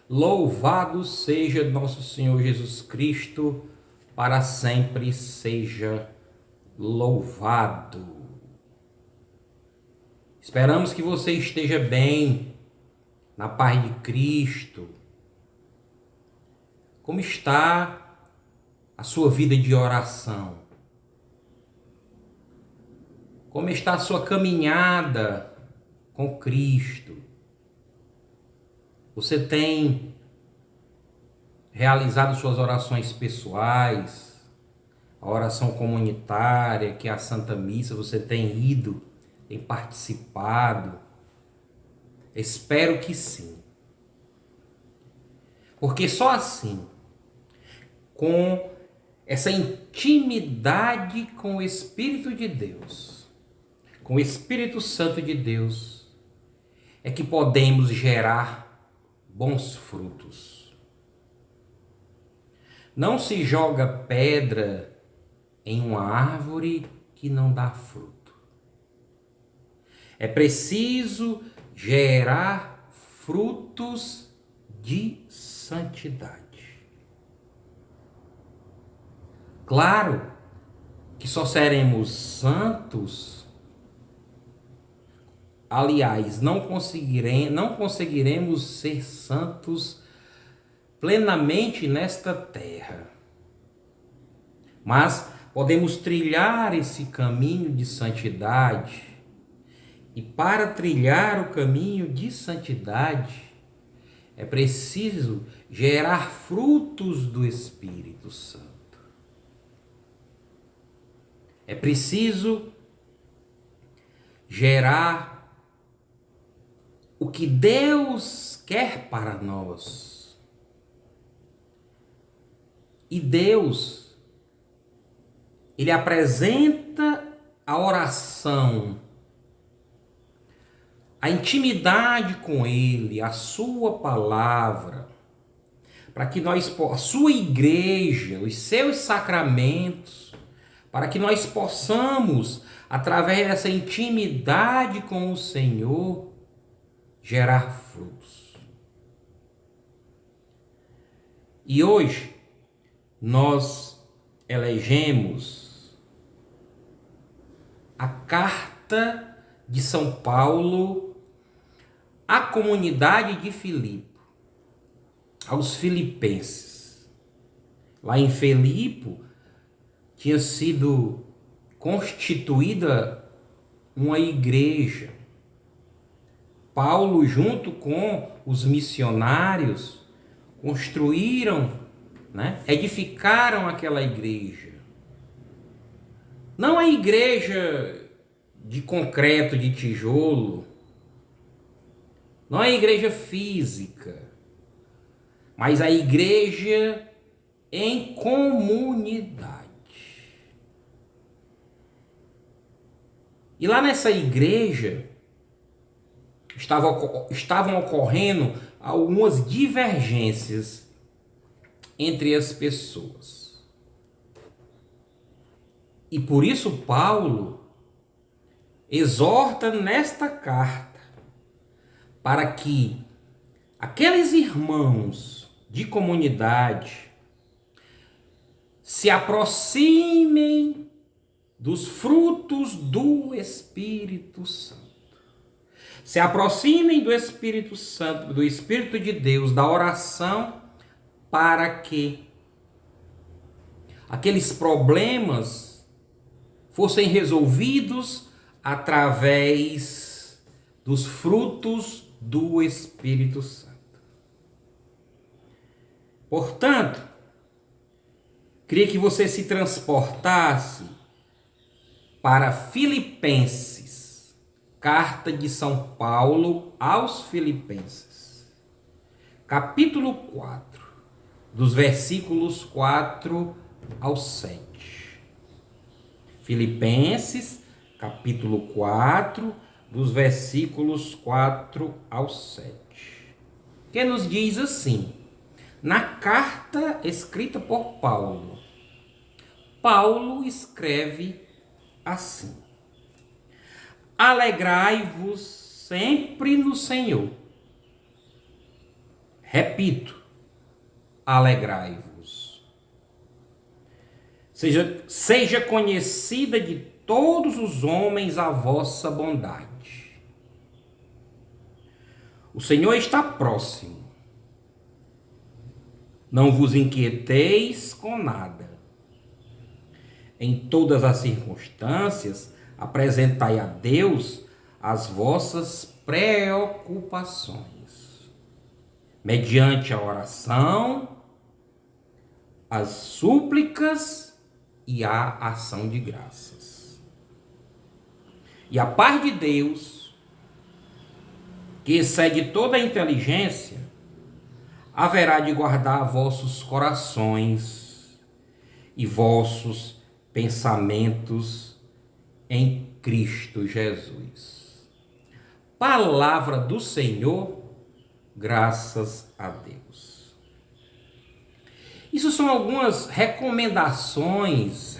Louvado seja nosso Senhor Jesus Cristo, para sempre seja louvado. Esperamos que você esteja bem, na paz de Cristo. Como está a sua vida de oração? Como está a sua caminhada com Cristo? Você tem realizado suas orações pessoais, a oração comunitária, que é a Santa Missa, você tem ido, tem participado? Espero que sim. Porque só assim, com essa intimidade com o Espírito de Deus, com o Espírito Santo de Deus, é que podemos gerar bons frutos. Não se joga pedra em uma árvore que não dá fruto. É preciso gerar frutos de santidade. Claro que só seremos santos, aliás, não conseguiremos ser santos plenamente nesta terra. Mas podemos trilhar esse caminho de santidade. E para trilhar o caminho de santidade, é preciso gerar frutos do Espírito Santo. É preciso gerar o que Deus quer para nós. E Deus, Ele apresenta a oração, a intimidade com Ele, a sua palavra, para que nós, a sua igreja, os seus sacramentos, para que nós possamos, através dessa intimidade com o Senhor, gerar frutos. E hoje nós elegemos a carta de São Paulo à comunidade de Filipe, aos filipenses. Lá em Filipe tinha sido constituída uma igreja. Paulo, junto com os missionários, construíram, edificaram aquela igreja. Não a igreja de concreto, de tijolo, não a igreja física, mas a igreja em comunidade. E lá nessa igreja estavam ocorrendo algumas divergências entre as pessoas. E por isso Paulo exorta nesta carta para que aqueles irmãos de comunidade se aproximem dos frutos do Espírito Santo. Se aproximem do Espírito Santo, do Espírito de Deus, da oração, para que aqueles problemas fossem resolvidos através dos frutos do Espírito Santo. Portanto, queria que você se transportasse para Filipenses, carta de São Paulo aos Filipenses, capítulo 4, dos versículos 4 ao 7. Filipenses, capítulo 4, dos versículos 4 ao 7. Que nos diz assim: na carta escrita por Paulo, Paulo escreve assim: alegrai-vos sempre no Senhor. Repito, alegrai-vos. Seja conhecida de todos os homens a vossa bondade. O Senhor está próximo. Não vos inquieteis com nada. Em todas as circunstâncias, apresentai a Deus as vossas preocupações, mediante a oração, as súplicas e a ação de graças. E a paz de Deus, que excede toda a inteligência, haverá de guardar vossos corações e vossos pensamentos em Cristo Jesus. Palavra do Senhor, graças a Deus. Isso são algumas recomendações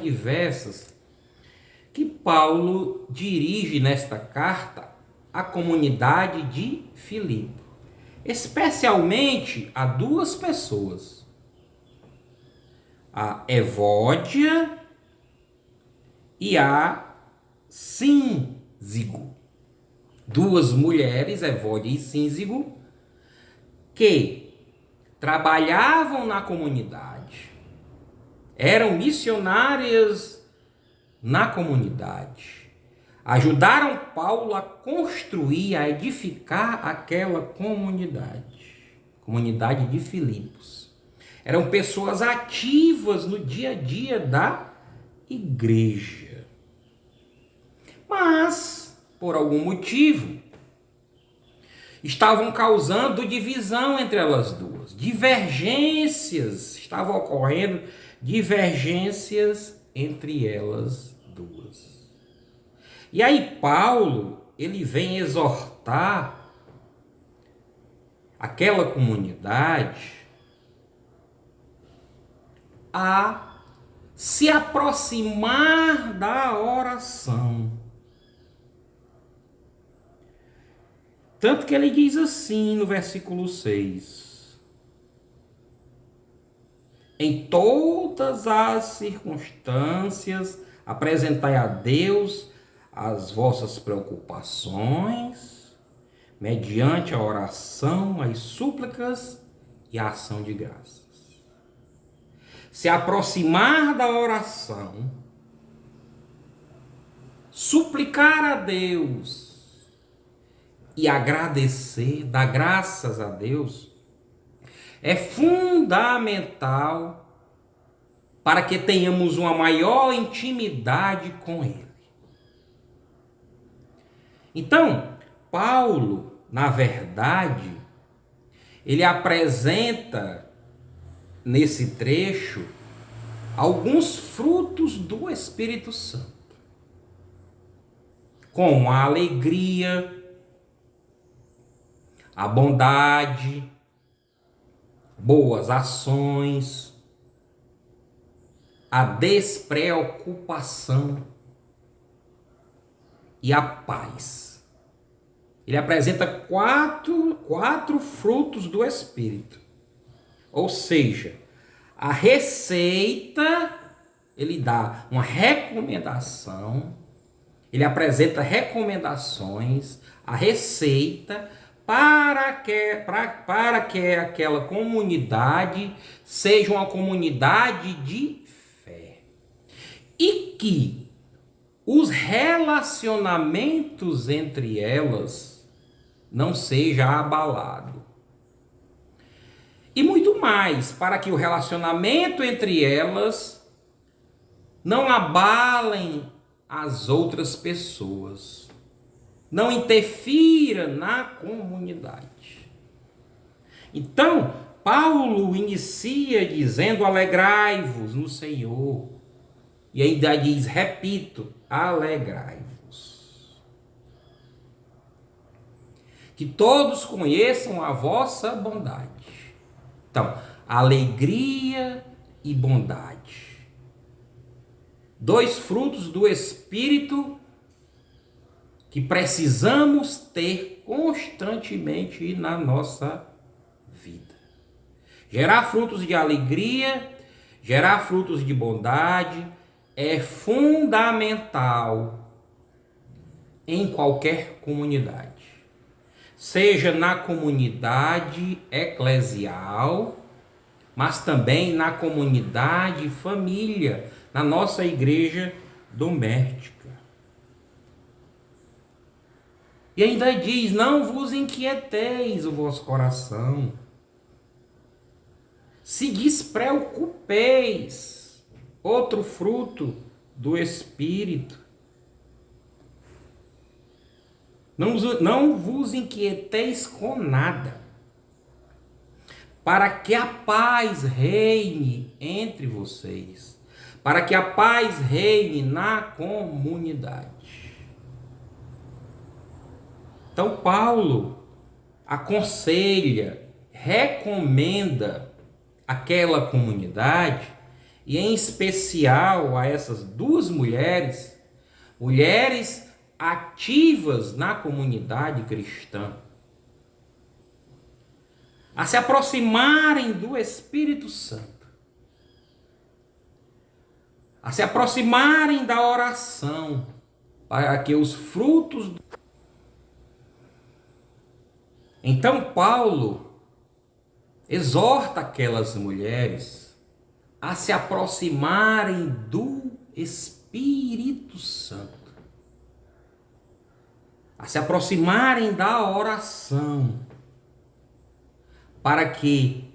diversas que Paulo dirige nesta carta à comunidade de Filipe, especialmente a duas pessoas, a Evódia e a Sínzigo. Duas mulheres, Evódia e Sínzigo, que trabalhavam na comunidade, eram missionárias na comunidade, ajudaram Paulo a construir, a edificar aquela comunidade de Filipos. Eram pessoas ativas no dia a dia da igreja. Mas, por algum motivo, estavam causando divisão entre elas duas. Estavam ocorrendo divergências entre elas duas. E aí Paulo, ele vem exortar aquela comunidade a se aproximar da oração. Tanto que ele diz assim no versículo 6: em todas as circunstâncias, apresentai a Deus as vossas preocupações, mediante a oração, as súplicas e a ação de graças. Se aproximar da oração, suplicar a Deus e agradecer, dar graças a Deus, é fundamental para que tenhamos uma maior intimidade com Ele. Então, Paulo, na verdade, ele apresenta nesse trecho alguns frutos do Espírito Santo, como a alegria, a bondade, boas ações, a despreocupação e a paz. Ele apresenta quatro frutos do Espírito. Ou seja, a receita, ele dá uma recomendação, ele apresenta recomendações, a receita para que aquela comunidade seja uma comunidade de fé. E que os relacionamentos entre elas não sejam abalados. E muito mais, para que o relacionamento entre elas não abalem as outras pessoas, não interfira na comunidade. Então, Paulo inicia dizendo: alegrai-vos no Senhor. E ainda diz, repito, alegrai-vos. Que todos conheçam a vossa bondade. Então, alegria e bondade. Dois frutos do Espírito que precisamos ter constantemente na nossa vida. Gerar frutos de alegria, gerar frutos de bondade é fundamental em qualquer comunidade. Seja na comunidade eclesial, mas também na comunidade família, na nossa igreja doméstica. E ainda diz: não vos inquieteis o vosso coração, se despreocupeis, outro fruto do Espírito. Não vos inquieteis com nada, para que a paz reine entre vocês, para que a paz reine na comunidade. Então, Paulo aconselha, recomenda aquela comunidade, e em especial a essas duas mulheres ativas na comunidade cristã, a se aproximarem do Espírito Santo, a se aproximarem da oração, para que os frutos... Então Paulo exorta aquelas mulheres a se aproximarem do Espírito Santo, a se aproximarem da oração, para que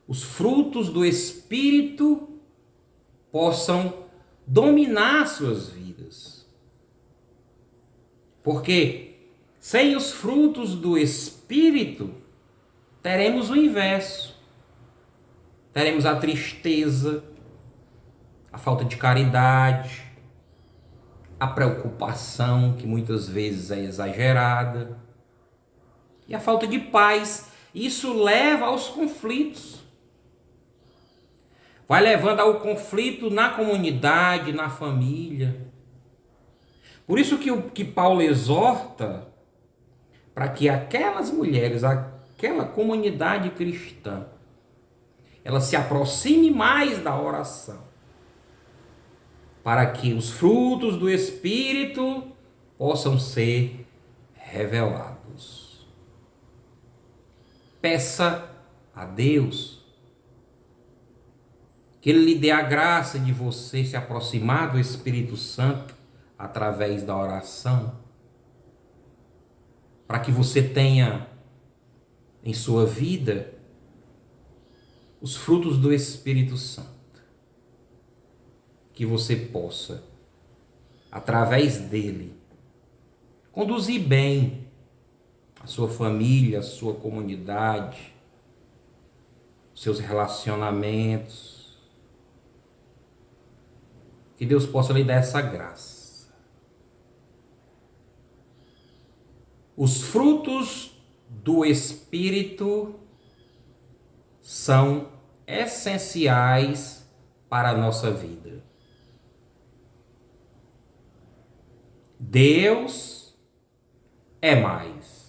os frutos do Espírito possam dominar suas vidas. Porque sem os frutos do Espírito, teremos o inverso. Teremos a tristeza, a falta de caridade, a preocupação, que muitas vezes é exagerada, e a falta de paz. Isso leva aos conflitos. Vai levando ao conflito na comunidade, na família. Por isso que Paulo exorta para que aquelas mulheres, aquela comunidade cristã, ela se aproxime mais da oração, para que os frutos do Espírito possam ser revelados. Peça a Deus que Ele lhe dê a graça de você se aproximar do Espírito Santo através da oração, para que você tenha em sua vida os frutos do Espírito Santo, que você possa, através dele, conduzir bem a sua família, a sua comunidade, os seus relacionamentos. Que Deus possa lhe dar essa graça. Os frutos do Espírito são essenciais para a nossa vida. Deus é mais.